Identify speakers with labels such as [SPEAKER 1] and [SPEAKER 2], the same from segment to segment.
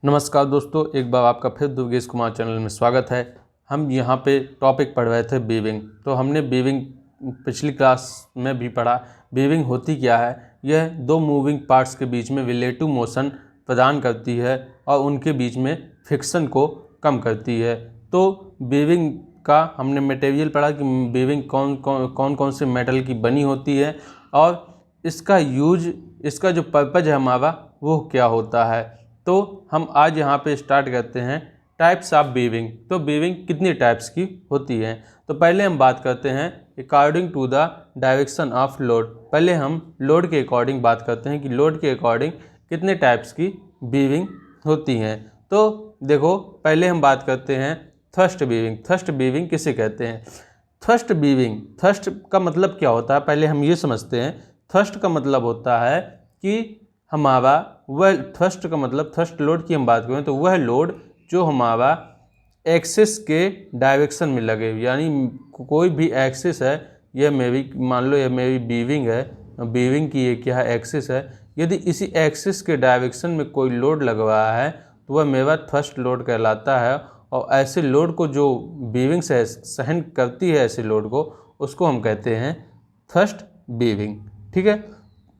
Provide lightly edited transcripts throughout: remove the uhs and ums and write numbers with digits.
[SPEAKER 1] नमस्कार दोस्तों, एक बार आपका फिर दुर्गेश कुमार चैनल में स्वागत है। हम यहाँ पे टॉपिक पढ़ रहे थे वीविंग। तो हमने वीविंग पिछली क्लास में भी पढ़ा। वीविंग होती क्या है? यह दो मूविंग पार्ट्स के बीच में रिलेटिव मोशन प्रदान करती है और उनके बीच में फ्रिक्शन को कम करती है। तो वीविंग का हमने मटेरियल पढ़ा कि वीविंग कौन कौन से मेटल की बनी होती है और इसका यूज, इसका जो पर्पज है हमारा, वो क्या होता है। तो हम आज यहाँ पे स्टार्ट करते हैं टाइप्स ऑफ वीविंग। तो वीविंग कितनी टाइप्स की होती है? तो पहले हम बात करते हैं according to the direction of load. पहले हम लोड के अकॉर्डिंग बात करते हैं कि लोड के अकॉर्डिंग कितने टाइप्स की वीविंग होती हैं। तो देखो, पहले हम बात करते हैं थ्रस्ट वीविंग। थ्रस्ट वीविंग किसे कहते हैं? थ्रस्ट वीविंग, थ्रस्ट का मतलब क्या होता है पहले हम ये समझते हैं। थ्रस्ट का मतलब होता है कि हमारा वह, थ्रस्ट का मतलब, थ्रस्ट लोड की हम बात करें तो वह लोड जो हमारा एक्सिस के डायरेक्शन में लगे, यानी कोई भी एक्सिस है, यह मेरी, मान लो यह मेरी वीविंग है, वीविंग की ये क्या है, एक्सिस है। यदि इसी एक्सिस के डायरेक्शन में कोई लोड लग रहा है तो वह मेरा थ्रस्ट लोड कहलाता है। और ऐसे लोड को जो वीविंग से सहन करती है, ऐसे लोड को, उसको हम कहते हैं थ्रस्ट वीविंग। ठीक है,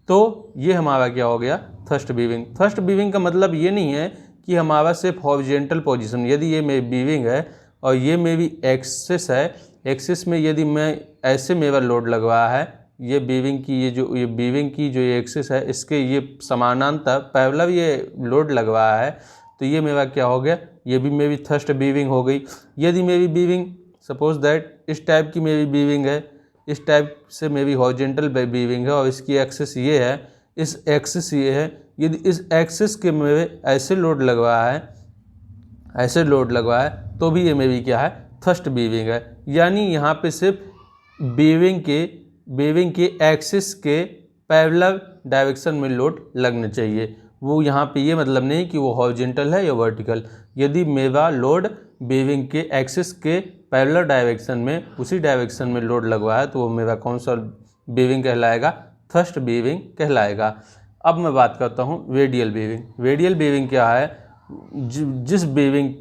[SPEAKER 1] तो ये हमारा क्या हो गया, थ्रस्ट वीविंग। थ्रस्ट वीविंग का मतलब ये नहीं है कि हमारा सिर्फ हॉरिजॉन्टल पोजीशन, यदि ये मेरी वीविंग है और ये मेरी एक्सिस है, एक्सिस में यदि मैं ऐसे मेरा लोड लग रहा है, ये वीविंग की ये वीविंग की जो ये एक्सिस है, इसके ये समानांतर पैरेलल ये लोड लग रहा है, तो ये मेरा क्या हो गया, ये भी मेरी थ्रस्ट वीविंग हो गई। यदि मेरी वीविंग, सपोज दैट इस टाइप की मेरी वीविंग है, इस टाइप से मेरी हॉरिजॉन्टल वीविंग है और इसकी एक्सिस ये है, इस एक्सिस ये है, यदि इस एक्सिस के मेरे ऐसे लोड लग रहा है, ऐसे लोड लग रहा है, तो भी ये मेरी क्या है, थ्रस्ट वीविंग है। यानी यहाँ पे सिर्फ वीविंग के एक्सिस के पैरेलल डायरेक्शन में लोड लगना चाहिए। वो यहाँ पे ये मतलब नहीं कि वो हॉरिजॉन्टल है या वर्टिकल। यदि मेरा लोड वीविंग के एक्सिस के पैरेलल डायरेक्शन में, उसी डायरेक्शन में लोड लगवा है, तो वो मेरा कौन सा वीविंग कहलाएगा, थ्रस्ट वीविंग कहलाएगा। अब मैं बात करता हूँ रेडियल वीविंग। रेडियल वीविंग क्या है? जिस वीविंग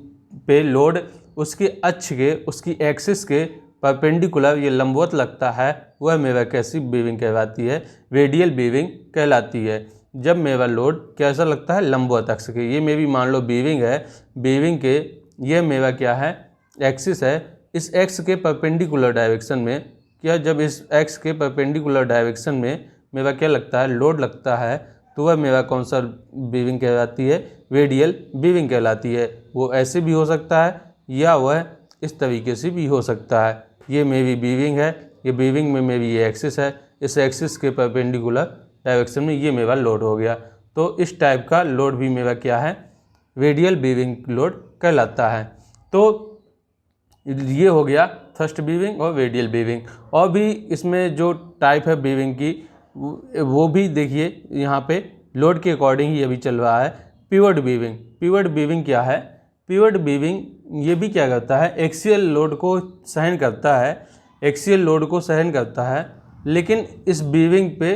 [SPEAKER 1] पे लोड उसके अक्ष के, उसकी एक्सिस के परपेंडिकुलर, ये लंबवत लगता है, वह मेरा कैसी वीविंग कहलाती है, रेडियल वीविंग कहलाती है। जब मेरा लोड कैसा लगता है, लंबवत अक्ष के, ये मेरी मान लो वीविंग है, वीविंग के ये मेरा क्या है, एक्सिस है, इस एक्स के परपेंडिकुलर डायरेक्शन में, क्या जब इस एक्स के परपेंडिकुलर डायरेक्शन में मेरा क्या लगता है, लोड लगता है, तो वह मेरा कौन सा वीविंग कहलाती है, रेडियल वीविंग कहलाती है। वो ऐसे भी हो सकता है या वह इस तरीके से भी हो सकता है। ये मेरी वीविंग है, ये वीविंग में मेरी ये एक्सिस है, इस एक्सिस के परपेंडिकुलर डायरेक्शन में ये मेरा लोड हो गया। तो इस टाइप का लोड भी मेरा क्या है, रेडियल वीविंग लोड कहलाता है। तो ये हो गया थ्रस्ट वीविंग और रेडियल वीविंग। और भी इसमें जो टाइप है वीविंग की, वो भी देखिए, यहाँ पे लोड के अकॉर्डिंग ही अभी चल रहा है। Pivot weaving. पिवट वीविंग क्या है? पिवट वीविंग ये भी क्या करता है, एक्सियल लोड को सहन करता है, एक्सियल लोड को सहन करता है, लेकिन इस वीविंग पे,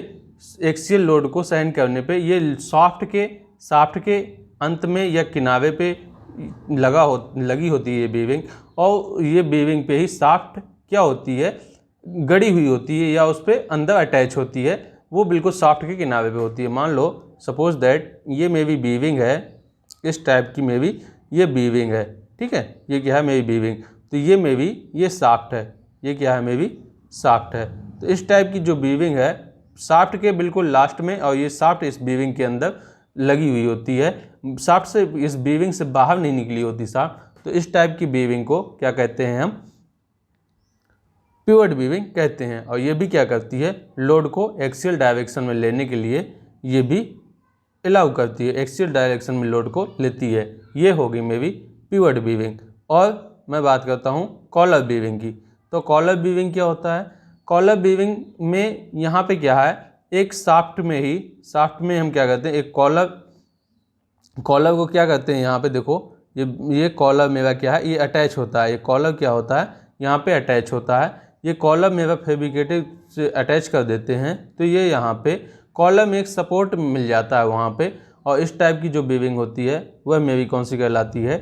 [SPEAKER 1] एक्सियल लोड को सहन करने पे, ये शाफ्ट के अंत में या किनारे पे लगी होती है ये वीविंग, और ये वीविंग पे ही शाफ्ट क्या होती है, गड़ी हुई होती है या उस पर अंदर अटैच होती है, वो बिल्कुल शाफ्ट के किनारे पे होती है। मान लो सपोज दैट ये मेरी वीविंग है, इस टाइप की मेरी ये वीविंग है, ठीक है, ये क्या है, मेरी वीविंग, तो ये मेरी ये शाफ्ट है, ये क्या है, मेरी शाफ्ट है। तो इस टाइप की जो वीविंग है, शाफ्ट के बिल्कुल लास्ट में, और ये शाफ्ट इस वीविंग के अंदर लगी हुई होती है, शाफ्ट से, इस वीविंग से बाहर नहीं निकली होती शाफ्ट। तो इस टाइप की वीविंग को क्या कहते हैं हम, पिवट वीविंग कहते हैं। और ये भी क्या करती है, लोड को एक्सियल डायरेक्शन में लेने के लिए ये भी अलाउ करती है, एक्सियल डायरेक्शन में लोड को लेती है। ये होगी मेरी पिवट वीविंग। और मैं बात करता हूँ कॉलर वीविंग की। तो कॉलर वीविंग क्या होता है? कॉलर वीविंग में यहाँ पे क्या है, एक शाफ्ट में हम क्या करते हैं, एक कॉलर को क्या करते हैं, यहाँ पे देखो, ये कॉलर मेरा क्या है, ये अटैच होता है, ये कॉलर क्या होता है, यहाँ पे अटैच होता है। ये कॉलर मेरा फैब्रिकेटेड से अटैच कर देते हैं, तो ये यहाँ पे कॉलर में एक सपोर्ट मिल जाता है वहाँ पे, और इस टाइप की जो वीविंग होती है वह मेवी कौन सी कहलाती है,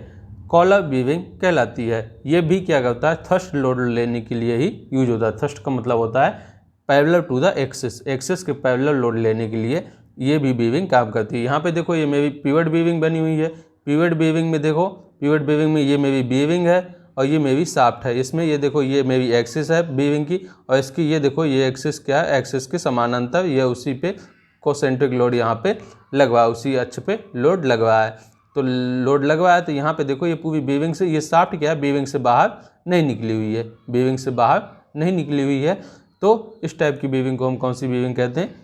[SPEAKER 1] कॉलर वीविंग कहलाती है। ये भी क्या करता है, थ्रस्ट लोड लेने के लिए ही यूज होता है। थ्रस्ट का मतलब होता है parallel to the axis, axis के पैरेलल लोड लेने के लिए ये भी वीविंग काम करती है। यहाँ पे देखो ये मेरी पिवट वीविंग बनी हुई है। पिवट वीविंग में देखो, पिवट वीविंग में ये मेरी वीविंग है और ये मेरी शाफ्ट है। इसमें ये देखो ये मेरी एक्सिस है वीविंग की, और इसकी ये देखो ये एक्सिस क्या है, एक्सिस के समानांतर ये उसी पे कोसेंट्रिक लोड यहाँ पे लगवा है, उसी अक्ष पे लोड लगवा है। तो लोड लगवा है तो यहाँ पे देखो ये पूरी वीविंग से, ये शाफ्ट क्या है, वीविंग से बाहर नहीं निकली हुई है, वीविंग से बाहर नहीं निकली हुई है। तो इस टाइप की वीविंग को हम कौन सी वीविंग कहते हैं,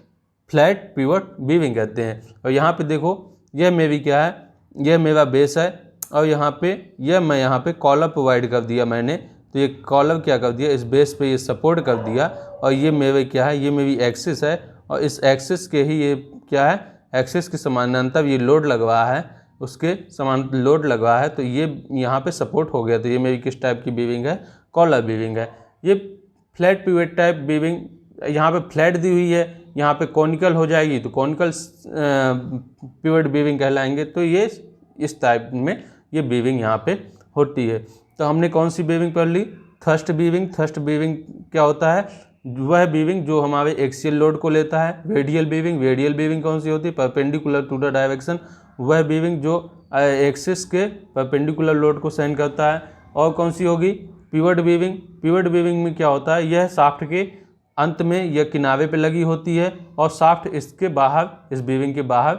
[SPEAKER 1] फ्लैट पिवट वीविंग कहते हैं। और यहाँ पे देखो यह मेरी क्या है, यह मेरा बेस है और यहाँ पे यह मैं यहाँ पे कॉलर प्रोवाइड कर दिया मैंने, तो ये कॉलर क्या कर दिया, इस बेस पे ये सपोर्ट कर दिया। और ये मेरे क्या है, ये मेरी एक्सिस है और इस एक्सिस के ही ये क्या है, एक्सिस के समानांतर ये लोड लगवा है, उसके समान लोड लगा है, तो ये यहाँ पे सपोर्ट हो गया। तो ये मेरी किस टाइप की वीविंग है, कॉलर वीविंग है। ये फ्लैट पिवट टाइप वीविंग, यहाँ पे फ्लैट दी हुई है, यहाँ पे कॉनिकल हो जाएगी तो कॉनिकल पिवट वीविंग कहलाएंगे। तो ये इस टाइप में ये वीविंग यहाँ पे होती है। तो हमने कौन सी वीविंग पढ़ ली, थ्रस्ट वीविंग। थ्रस्ट वीविंग क्या होता है, वह वीविंग जो हमारे एक्सियल लोड को लेता है। रेडियल वीविंग, रेडियल वीविंग कौन सी होती है, परपेंडिकुलर टू द डायरेक्शन, वह वीविंग जो एक्सिस के परपेंडिकुलर लोड को सहन करता है। और कौन सी होगी, पिवट वीविंग। पिवट वीविंग में क्या होता है, यह शाफ्ट के अंत में या किनारे पे लगी होती है और शाफ्ट इसके बाहर, इस वीविंग के बाहर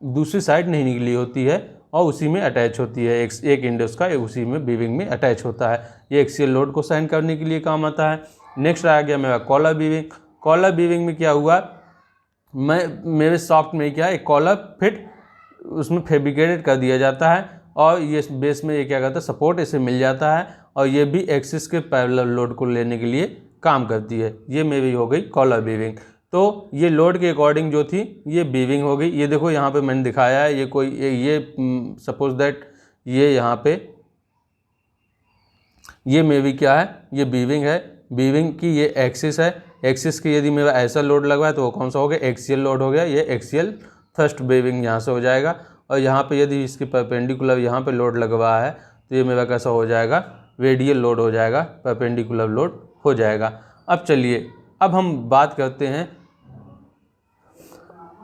[SPEAKER 1] दूसरी साइड नहीं निकली होती है और उसी में अटैच होती है, एक एंड उसका उसी में वीविंग में अटैच होता है। ये एक्सियल लोड को सहन करने के लिए काम आता है। नेक्स्ट आ गया मेरा कॉलर वीविंग। कॉलर वीविंग में क्या हुआ, मेरे शाफ्ट में क्या है, एक कॉलर फिट उसमें फैब्रिकेटेड कर दिया जाता है और ये बेस में ये क्या करता है, सपोर्ट इसे मिल जाता है और ये भी एक्सिस के पैरेलल लोड को लेने के लिए काम करती है। ये मेरी हो गई कॉलर वीविंग। तो ये लोड के अकॉर्डिंग जो थी ये वीविंग हो गई। ये देखो यहाँ पे मैंने दिखाया है, ये कोई ये सपोज दैट ये यहाँ पे ये मेरी क्या है, ये वीविंग है। वीविंग की ये एक्सिस है, एक्सिस की यदि मेरा ऐसा लोड लगा है तो वो कौन सा हो गया, एक्सियल लोड हो गया। ये एक्सियल थ्रस्ट वीविंग यहाँ से हो जाएगा। और यहाँ पे यदि इसके परपेंडिकुलर यहाँ पे लोड लगवा है तो ये मेरा कैसा हो जाएगा, रेडियल लोड हो जाएगा, परपेंडिकुलर लोड हो जाएगा। अब चलिए अब हम बात करते हैं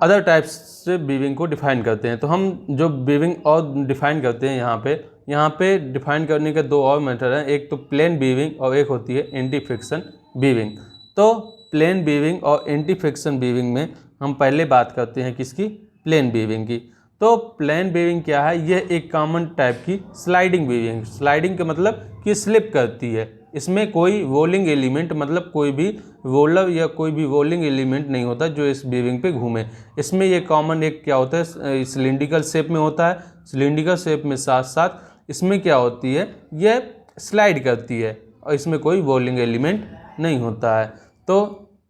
[SPEAKER 1] अदर टाइप्स से वीविंग को डिफाइन करते हैं। तो हम जो वीविंग और डिफाइन करते हैं यहाँ पे डिफाइन करने के दो और मेथड हैं, एक तो प्लेन वीविंग और एक होती है एंटी फ्रिक्शन वीविंग। तो प्लेन वीविंग और एंटी फ्रिक्शन वीविंग में हम पहले बात करते हैं किसकी, प्लेन वीविंग की। तो प्लेन वीविंग क्या है, यह एक कॉमन टाइप की स्लाइडिंग वीविंग। स्लाइडिंग का मतलब कि स्लिप करती है, इसमें कोई रोलिंग एलिमेंट मतलब कोई भी रोलर या कोई भी रोलिंग एलिमेंट नहीं होता जो इस वीविंग पे घूमे। इसमें ये कॉमन एक क्या होता है, सिलिंड्रिकल शेप में होता है। सिलिंड्रिकल शेप में साथ साथ इसमें क्या होती है, यह स्लाइड करती है और इसमें कोई रोलिंग एलिमेंट नहीं होता है। तो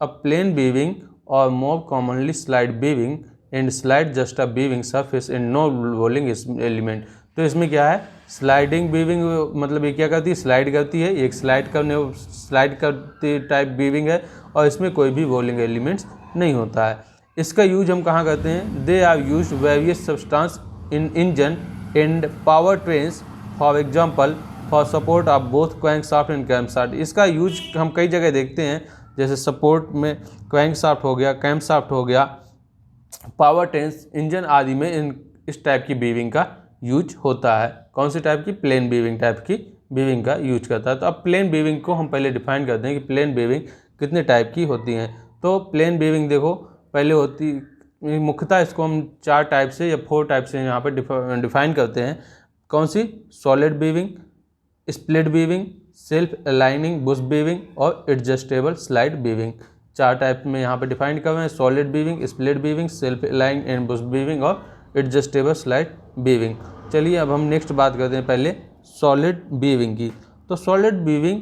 [SPEAKER 1] अ प्लेन वीविंग और more commonly slide bearing and slide just a bearing surface and no rolling element. तो इसमें क्या है, स्लाइडिंग वीविंग मतलब ये क्या करती है, स्लाइड करती है, एक स्लाइड करती टाइप वीविंग है और इसमें कोई भी रोलिंग एलिमेंट्स नहीं होता है। इसका यूज हम कहाँ करते हैं, they are use various substance in engine and power trains for example for support of both crankshaft and camshaft. इसका यूज हम कई जगह देखते हैं, जैसे सपोर्ट में क्रैंकशाफ्ट हो गया, कैम्पशाफ्ट हो गया, पावर ट्रेन्स, इंजन आदि में इस टाइप की वीविंग का यूज होता है। कौन सी टाइप की, प्लेन वीविंग टाइप की वीविंग का यूज करता है। तो अब प्लेन वीविंग को हम पहले डिफाइन करते हैं कि प्लेन वीविंग कितने टाइप की होती हैं। तो प्लेन वीविंग देखो पहले होती, मुख्यतः इसको हम 4 टाइप से या 4 टाइप से यहाँ पर डिफाइन करते हैं। कौन सी, solid bearing, split bearing, self aligning bush bearing और एडजस्टेबल स्लाइड वीविंग। 4 टाइप में यहाँ पे डिफाइन कर रहे हैं, solid bearing, split bearing, self align and bush bearing और एडजस्टेबल स्लाइड वीविंग। चलिए अब हम नेक्स्ट बात करते हैं पहले सॉलिड वीविंग की। तो सॉलिड वीविंग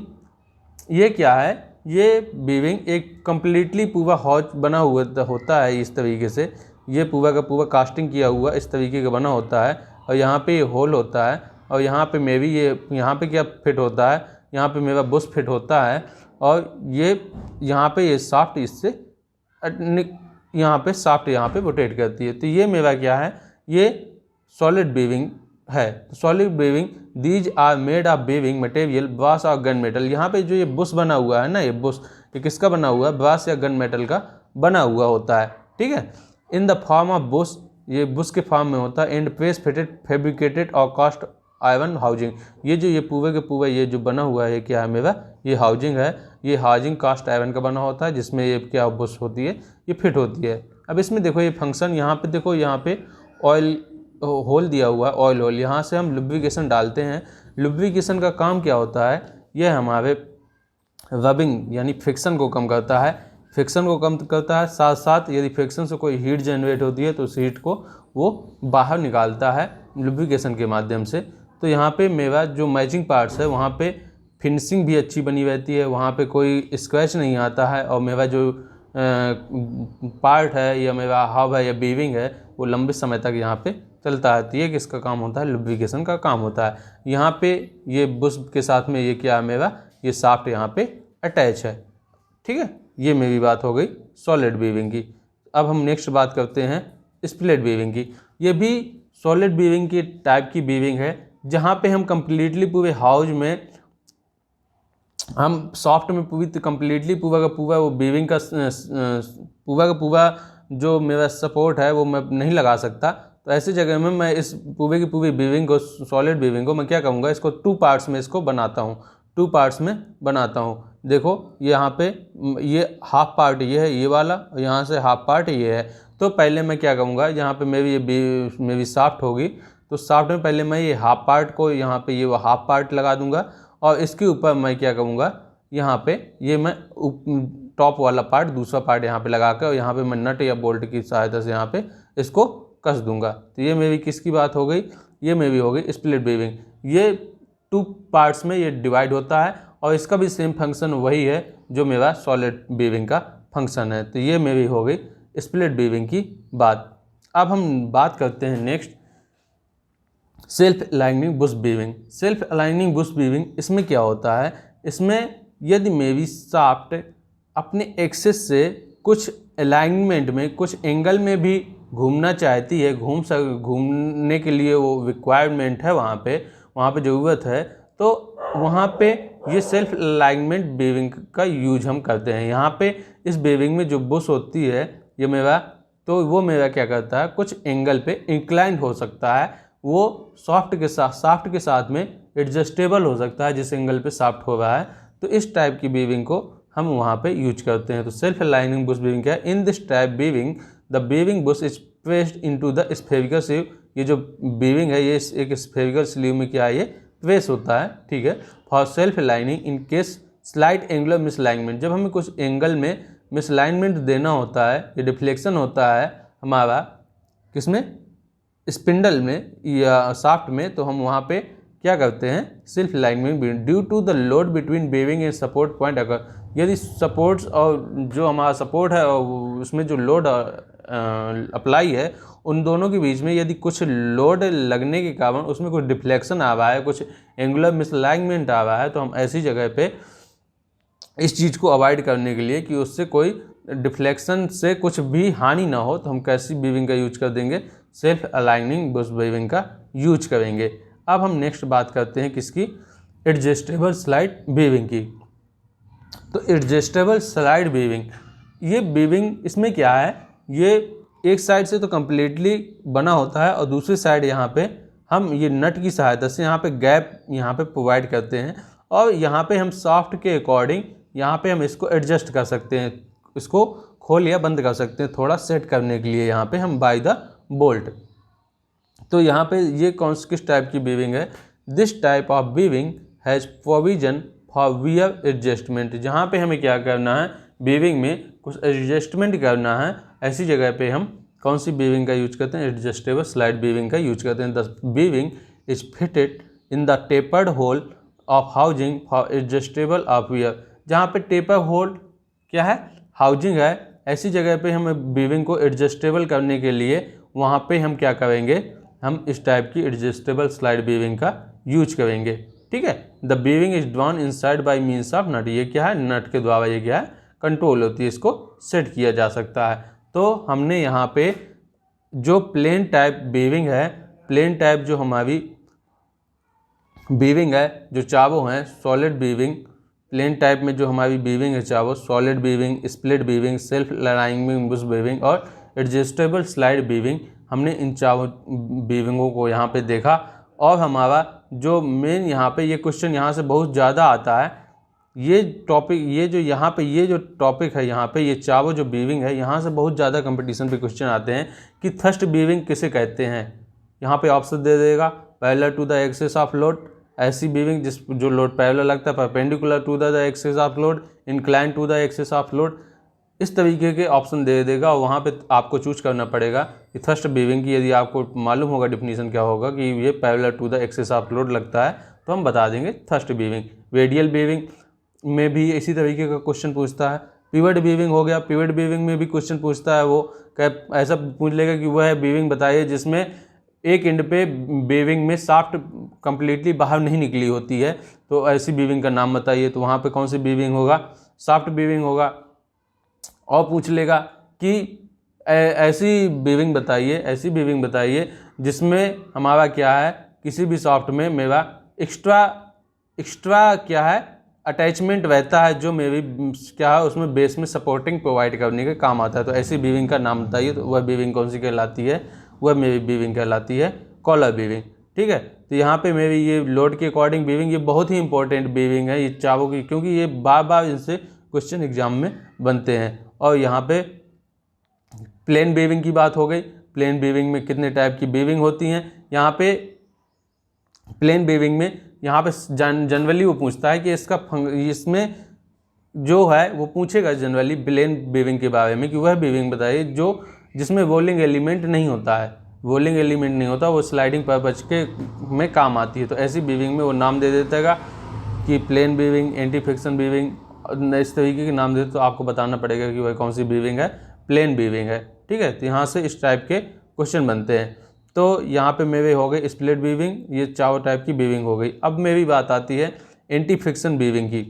[SPEAKER 1] ये क्या है, ये वीविंग एक कम्प्लीटली पूरा हौज बना हुआ होता है इस तरीके से, ये पूरा का पूरा कास्टिंग किया हुआ इस तरीके का बना होता है और यहाँ पे ये होल होता है और यहाँ पे मे भी ये यहाँ पे क्या फिट होता है, यहाँ पे मेरा बुश फिट होता है और ये यहाँ पे ये शाफ्ट इससे यहाँ पे शाफ्ट यहाँ पे रोटेट करती है। तो ये मेरा क्या है, ये सॉलिड बीविंग है। Solid bearing these are made of bearing material brass और गन मेटल। यहाँ पे जो ये बुश बना हुआ है ना, ये बुश ये किसका बना हुआ है? ब्रास या गन मेटल का बना हुआ होता है, ठीक है। In the form of Bush, ये बुश के फॉर्म में होता है। एंड प्रेस फिटेड फैब्रिकेटेड और कास्ट आयरन हाउजिंग। ये जो ये पूरे के पूरे ये जो बना हुआ है क्या है मेरा? ये हाउजिंग है। ये हाउजिंग कास्ट आयरन का बना होता है, जिसमें ये क्या बुश होती है, ये फिट होती है। अब इसमें देखो ये फंक्शन, यहाँ पे देखो, यहाँ पे ऑयल होल दिया हुआ है, ऑयल होल। यहाँ से हम लुब्रिकेशन डालते हैं। लुब्रिकेशन का काम क्या होता है? यह हमारे रबिंग यानी फ्रिक्शन को कम करता है, फ्रिक्शन को कम करता है। साथ साथ यदि फ्रिक्शन से कोई हीट जनरेट होती है तो उस हीट को वो बाहर निकालता है लुब्रिकेशन के माध्यम से। तो यहाँ पे मेरा जो मैचिंग पार्ट्स है वहाँ पे फिनिशिंग भी अच्छी बनी रहती है, वहाँ पे कोई स्क्रैच नहीं आता है, और मेरा जो पार्ट है या मेरा हब है या बीविंग है वो लंबे समय तक यहाँ पे चलता है। तो ये किसका काम होता है? लुब्रिकेशन का काम होता है। यहाँ पे ये बुश के साथ में ये क्या है मेरा? ये शाफ्ट यहाँ पे अटैच है, ठीक है। ये मेरी बात हो गई सॉलिड बीविंग की। अब हम नेक्स्ट बात करते हैं स्प्लिट बीविंग की। ये भी सॉलिड बीविंग की टाइप की बीविंग है, जहाँ पे हम कंप्लीटली पूरे हाउस में, हम सॉफ्ट में पूरी कंप्लीटली पूरा का पूरा वो बीविंग का पूरा जो मेरा सपोर्ट है वो मैं नहीं लगा सकता। तो ऐसी जगह में मैं इस पूरे की पूरी बीविंग को, सॉलिड बीविंग को मैं क्या करूँगा? इसको 2 पार्ट्स में इसको बनाता हूँ, 2 पार्ट्स में बनाता हूँ। देखो यहाँ पे ये हाफ पार्ट ये है, ये वाला, और यहाँ से हाफ पार्ट ये है। तो पहले मैं क्या करूँगा? यहाँ पे मेरी शाफ्ट होगी, तो शाफ्ट में पहले मैं ये हाफ पार्ट को यहाँ पे ये हाफ पार्ट लगा दूंगा, और इसके ऊपर मैं क्या करूँगा? यहाँ पे ये मैं टॉप वाला पार्ट, दूसरा पार्ट यहाँ पे लगा कर, और यहाँ पे मैं नट या बोल्ट की सहायता से यहाँ पे इसको कस दूंगा। तो ये मेरी किसकी बात हो गई? ये मेरी हो गई स्प्लिट बीविंग। ये 2 पार्ट्स में ये डिवाइड होता है, और इसका भी सेम फंक्शन वही है जो मेरा सॉलिड बीविंग का फंक्शन है। तो ये मेरी हो गई स्प्लिट बीविंग की बात। अब हम बात करते हैं next self aligning Bush viewing. Self aligning Bush viewing, इसमें क्या होता है? इसमें यदि मेरी शाफ्ट अपने एक्सेस से कुछ अलाइनमेंट में, कुछ एंगल में भी घूमना चाहती है, घूमने के लिए वो रिक्वायरमेंट है, वहाँ पे ज़रूरत है, तो वहाँ पे ये सेल्फ अलाइनमेंट बीविंग का यूज हम करते हैं। यहाँ पे इस बीविंग में जो बुश होती है ये मेरा, तो वो मेरा क्या करता है? कुछ एंगल पे इंक्लाइंड हो सकता है, वो शाफ्ट के साथ में एडजस्टेबल हो सकता है जिस एंगल पे शाफ्ट हो रहा है। तो इस टाइप की बीविंग को हम वहाँ पे यूज करते हैं। तो सेल्फ अलाइनिंग बुश बीविंग क्या है? In this type viewing the viewing Bush is placed into the spherical sleeve. ये जो बीविंग है ये एक स्फेरिकल स्लीव में क्या है? ये प्लेस होता है, ठीक है। For self aligning in case slight angular misalignment, जब हमें कुछ एंगल में मिसअलाइनमेंट देना होता है, ये डिफ्लेक्शन होता है हमारा किसमें? स्पिंडल में या शाफ्ट में, तो हम वहाँ पे क्या करते हैं? Self alignment due to the load between bearing and support point अगर, यदि सपोर्ट्स और जो हमारा सपोर्ट है और उसमें जो लोड अप्लाई है, उन दोनों के बीच में यदि कुछ लोड लगने के कारण उसमें कुछ डिफ्लेक्शन आ रहा है, कुछ एंगुलर मिसअलाइनमेंट आ रहा है, तो हम ऐसी जगह पे इस चीज़ को अवॉइड करने के लिए कि उससे कोई डिफ्लेक्शन से कुछ भी हानि ना हो, तो हम कैसी बीविंग का यूज कर देंगे? सेल्फ अलाइनिंग बुश बीविंग का यूज करेंगे। अब हम नेक्स्ट बात करते हैं किसकी? एडजस्टेबल स्लाइड बीविंग की। तो एडजस्टेबल स्लाइड बीविंग, ये बीविंग इसमें क्या है? ये एक साइड से तो कम्प्लीटली बना होता है, और दूसरी साइड यहाँ पे हम ये नट की सहायता से यहाँ पे गैप यहाँ पे प्रोवाइड करते हैं, और यहाँ पे हम शाफ्ट के अकॉर्डिंग यहाँ पे हम इसको एडजस्ट कर सकते हैं, इसको खोल या बंद कर सकते हैं थोड़ा सेट करने के लिए यहाँ पे हम बाय द बोल्ट। तो यहाँ पे ये किस टाइप की बीविंग है? This type of viewing has provision for wear adjustment. जहाँ पे हमें क्या करना है? बीविंग में कुछ एडजस्टमेंट करना है, ऐसी जगह पे हम कौन सी बीविंग का यूज करते हैं? एडजस्टेबल स्लाइड बीविंग का यूज करते हैं। The bearing is fitted in the tapered hole of housing for adjustable of wear. जहाँ पे टेपर होल क्या है? हाउजिंग है, ऐसी जगह पे हमें बीविंग को एडजस्टेबल करने के लिए वहाँ पे हम क्या करेंगे? हम इस टाइप की एडजस्टेबल स्लाइड बीविंग का यूज करेंगे, ठीक है। The bearing is drawn inside by means of nut. ये क्या है? नट के द्वारा ये क्या है? कंट्रोल होती है, इसको सेट किया जा सकता है। तो हमने यहाँ पे जो प्लेन टाइप बीविंग है, प्लेन टाइप जो हमारी बीविंग है, जो चावो हैं सॉलिड बीविंग, प्लेन टाइप में जो हमारी बीविंग है चावो, solid viewing, split viewing, self aligning Bush viewing और एडजस्टेबल स्लाइड बीविंग, हमने इन चावो बीविंगों को यहाँ पे देखा। और हमारा जो मेन यहाँ पे ये क्वेश्चन यहाँ से बहुत ज़्यादा आता है, ये टॉपिक, ये जो यहाँ पे ये जो टॉपिक है यहाँ पे, ये चावो जो बीविंग है, यहाँ से बहुत ज़्यादा कंपटीशन पे क्वेश्चन आते हैं कि थ्रस्ट बीविंग किसे कहते हैं। यहाँ पे ऑप्शन दे देगा, parallel to the axis of load, ऐसी बीविंग जिस जो लोड पैरेलल लगता है, perpendicular to the axis of load, incline to the axis of load, इस तरीके के ऑप्शन दे देगा। और वहाँ पे आपको चूज करना पड़ेगा कि थ्रस्ट बीविंग की, यदि आपको मालूम होगा डिफिनीशन क्या होगा कि ये parallel to the axis of load लगता है, तो हम बता देंगे थ्रस्ट बीविंग। रेडियल बीविंग में भी इसी तरीके का क्वेश्चन पूछता है। पिवट बीविंग हो गया, पिवट बीविंग में भी क्वेश्चन पूछता है, वो ऐसा पूछ लेगा कि वह बीविंग बताइए जिसमें एक एंड पे बीविंग में शाफ्ट कंप्लीटली बाहर नहीं निकली होती है, तो ऐसी बीविंग का नाम बताइए। तो वहाँ पे कौन सी बीविंग होगा, शाफ्ट बीविंग होगा। और पूछ लेगा कि ऐसी बीविंग बताइए, ऐसी बीविंग बताइए जिसमें हमारा क्या है, किसी भी शाफ्ट में मेरा एक्स्ट्रा क्या है अटैचमेंट रहता है, जो मेरी क्या है उसमें बेस में सपोर्टिंग प्रोवाइड करने के काम आता है। तो ऐसी बीविंग का नाम बताइए। तो वह बीविंग कौन सी कहलाती है, वह मेरी बीविंग कहलाती है कॉलर बीविंग। ठीक है, तो यहाँ पे मेरी ये लोड के अकॉर्डिंग बीविंग, ये बहुत ही इंपॉर्टेंट बीविंग है ये चावो की, क्योंकि ये बार बार इनसे क्वेश्चन एग्जाम में बनते हैं। और यहाँ पे प्लेन बीविंग की बात हो गई। प्लेन बीविंग में कितने टाइप की बीविंग होती हैं। यहाँ पे प्लेन बीविंग में यहाँ पे जनरली वो पूछता है कि इसमें जो है वो पूछेगा जनरली प्लेन बीविंग के बारे में कि वह बीविंग बताइए जो जिसमें रोलिंग एलिमेंट नहीं होता है, रोलिंग एलिमेंट नहीं होता, वो स्लाइडिंग पर्पज के में काम आती है। तो ऐसी बीविंग में वो नाम दे देता है कि plain bearing, anti friction bearing, इस तरीके के नाम देते। तो आपको बताना पड़ेगा कि वह कौन सी बीविंग है, प्लेन बीविंग है। ठीक है, तो यहाँ से इस टाइप के क्वेश्चन बनते हैं। तो यहाँ पे मेरे हो गए स्प्लिट बीविंग, ये चारों टाइप की बीविंग हो गई। अब मेरी बात आती है एंटी फ्रिक्शन बीविंग की।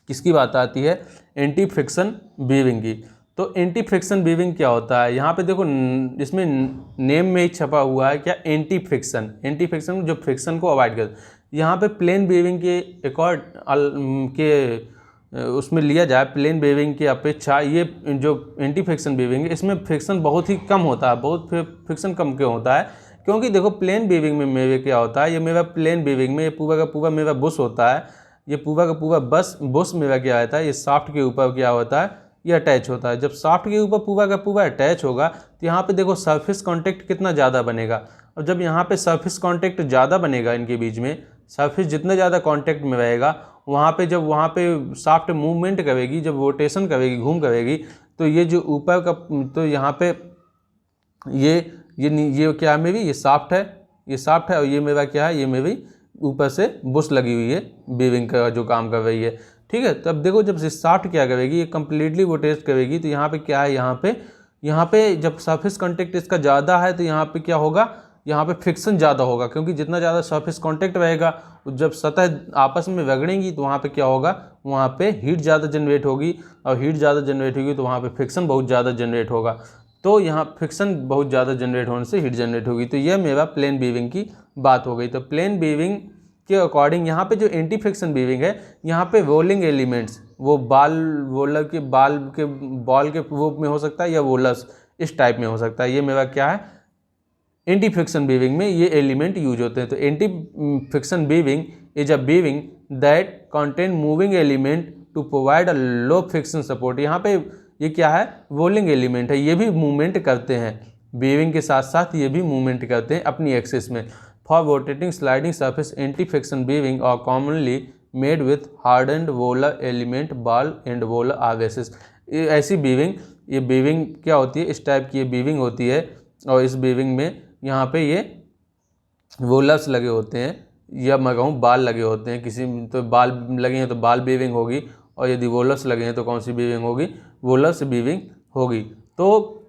[SPEAKER 1] किसकी बात आती है, एंटी फ्रिक्शन बीविंग की। तो एंटी फ्रिक्शन बीविंग क्या होता है, यहाँ पे देखो इसमें नेम में ही छपा हुआ है क्या, एंटी फ्रिक्शन। एंटी फ्रिक्शन जो फ्रिक्शन को अवॉइड कर, यहाँ पे प्लेन बीविंग के अकॉर्ड के उसमें लिया जाए, प्लेन बीविंग की अपेक्षा ये जो एंटी फ्रिक्शन बीविंग है इसमें फ्रिक्शन बहुत ही कम होता है। बहुत फ्रिक्शन कम क्यों होता है, क्योंकि देखो प्लेन बीविंग में मेरे क्या होता है, ये मेरा प्लेन बीविंग में ये पूरा का पूरा मेरा बुश होता है, ये पूरा का पूरा बुश मेरा क्या होता है, ये शाफ्ट के ऊपर क्या होता है, ये अटैच होता है। जब शाफ्ट के ऊपर पूरा का पूरा अटैच होगा तो यहाँ पे देखो सरफेस कांटेक्ट कितना ज़्यादा बनेगा। और जब यहाँ पे सरफेस कांटेक्ट ज़्यादा बनेगा, इनके बीच में सरफेस जितना ज़्यादा कांटेक्ट में रहेगा, वहाँ पे जब वहाँ पे शाफ्ट मूवमेंट करेगी, जब रोटेशन करेगी, घूम करेगी, तो ये जो ऊपर का, तो यहाँ पे ये क्या है मेरी, ये शाफ्ट है, ये शाफ्ट है, और ये मेरा क्या है, ये मेरी ऊपर से बुश लगी हुई है, बीविंग का जो काम कर रही है। ठीक है, तब देखो जब शाफ्ट क्या करेगी, ये कम्प्लीटली रोटेट करेगी, तो यहाँ पे क्या है, यहाँ पे जब सरफेस कांटेक्ट इसका ज़्यादा है तो यहाँ पे क्या होगा, यहाँ पे फ्रिक्शन ज़्यादा होगा, क्योंकि जितना ज़्यादा सरफेस कांटेक्ट रहेगा, जब सतह आपस में रगड़ेंगी तो वहाँ पे क्या होगा, वहाँ पे हीट ज़्यादा जनरेट होगी, और हीट ज़्यादा जनरेट होगी तो वहाँ पे फ्रिक्शन बहुत ज़्यादा जनरेट होगा। तो यहाँ फ्रिक्शन बहुत ज़्यादा जनरेट होने से हीट जनरेट होगी। तो यह मेरा प्लेन बीविंग की बात हो गई। तो प्लेन बीविंग के अकॉर्डिंग यहाँ पे जो एंटी फ्रिक्शन बीविंग है, यहाँ पे रोलिंग एलिमेंट्स, वो बॉल के रूप में हो सकता है, या रोलर्स इस टाइप में हो सकता है। ये मेरा क्या है, एंटी फ्रिक्शन बीविंग में ये एलिमेंट यूज होते हैं। तो anti friction bearing is a bearing that contain moving element to provide a low friction support. यहाँ पे ये क्या है, रोलिंग एलिमेंट है, ये भी मूवमेंट करते हैं, बीविंग के साथ साथ ये भी मूवमेंट करते हैं अपनी एक्सिस में। For rotating sliding surface anti friction bearing are commonly made with hardened roller element, ball and roller आवेसेस। ऐसी बीविंग, ये बीविंग क्या होती है, इस टाइप की ये बीविंग होती है। और इस बीविंग में यहाँ पे ये रोलर्स लगे होते हैं, या मैं कहूँ बाल लगे होते हैं, किसी तो बाल लगे हैं तो बाल बीविंग होगी, और यदि रोलर्स लगे हैं तो कौन सी बीविंग होगी, रोलर्स बीविंग होगी। तो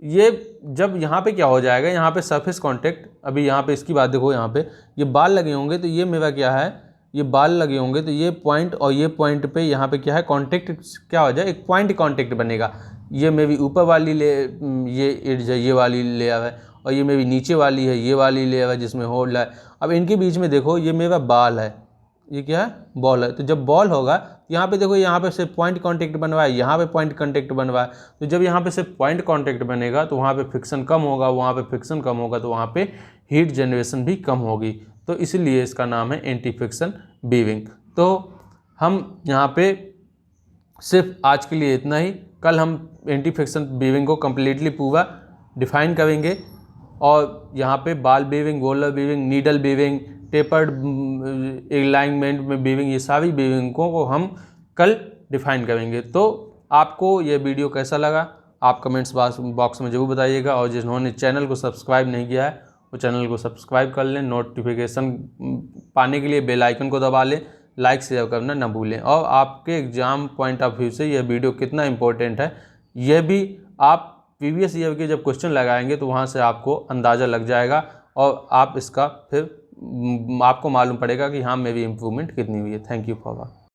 [SPEAKER 1] ये जब यहाँ पे क्या हो जाएगा, यहाँ पे सरफेस कांटेक्ट, अभी यहाँ पे इसकी बात देखो, यहाँ पे ये बाल लगे होंगे, तो ये मेरा क्या है, ये बाल लगे होंगे, तो ये पॉइंट और ये पॉइंट पे यहाँ पे क्या है, कांटेक्ट क्या हो जाए, एक पॉइंट कांटेक्ट बनेगा। ये मे भी ऊपर वाली ये एड्ज है, ये वाली लेयर है, और ये मे भी नीचे वाली है, ये वाली लेयर है जिसमें होल है। अब इनके बीच में देखो ये मेरा बॉल है, ये क्या है, बॉल है। तो जब बॉल होगा यहाँ पे देखो, यहाँ पे सिर्फ पॉइंट कांटेक्ट बन रहा है, यहाँ पे पॉइंट कांटेक्ट बन रहा है। तो जब यहाँ पे सिर्फ पॉइंट कांटेक्ट बनेगा तो वहाँ पे फ्रिक्शन कम होगा, वहाँ पे फ्रिक्शन कम होगा तो वहाँ पे हीट जनरेशन भी कम होगी। तो इसलिए इसका नाम है एंटी फ्रिक्शन वीविंग। तो हम यहाँ पे सिर्फ आज के लिए इतना ही। कल हम एंटी फ्रिक्शन वीविंग को कम्प्लीटली पूरा डिफाइन करेंगे, और यहाँ पे ball weaving, roller weaving, needle weaving, tapered alignment में वीविंग, ये सारी वीविंगों को हम कल डिफाइन करेंगे। तो आपको ये वीडियो कैसा लगा आप कमेंट्स बॉक्स में ज़रूर बताइएगा, और जिन्होंने चैनल को सब्सक्राइब नहीं किया है वो चैनल को सब्सक्राइब कर लें, नोटिफिकेशन पाने के लिए बेल आइकन को दबा लें, लाइक शेयर करना ना भूलें। और आपके एग्ज़ाम पॉइंट ऑफ व्यू से यह वीडियो कितना इंपॉर्टेंट है यह भी आप प्रीवियस ईयर के जब क्वेश्चन लगाएंगे तो वहाँ से आपको अंदाज़ा लग जाएगा, और आप इसका फिर आपको मालूम पड़ेगा कि हाँ मेरी इम्प्रूवमेंट कितनी हुई है। Thank you for watching.